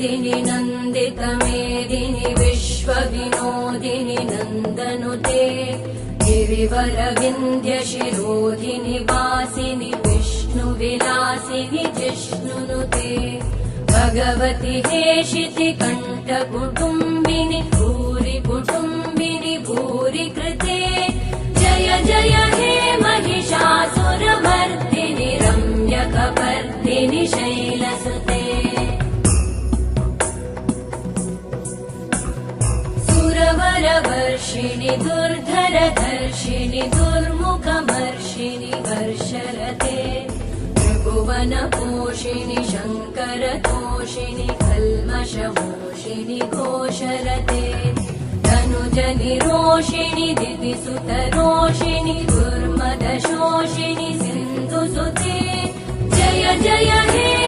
मेदिनि नन्दितमेदिनि विश्वविनोदिनि नन्दनुते गिरिवरविन्ध्यशिरोधिनि वासिनि विष्णुविलासिनि जिष्णुनुते भगवति हेशिति कण्ठकुटुम्बिनि भूरि कुटुम्बिनि भूरि कृते जय जय हे महिषासुरमर्दिनि रम्यकपर्दिनि शैलसुते सुरवरवर्षिणि दुर्धरधर्षिणि दुर्मुखमर्षिणि वर्षरते त्रिभुवनपोषिणि शङ्करतोषिणि कल्मषमोषिणि घोषरते तनुजनिरोषिणि दिविसुतरोषिणि दुर्मदशोषिणि सिन्धुसुते जय जय हे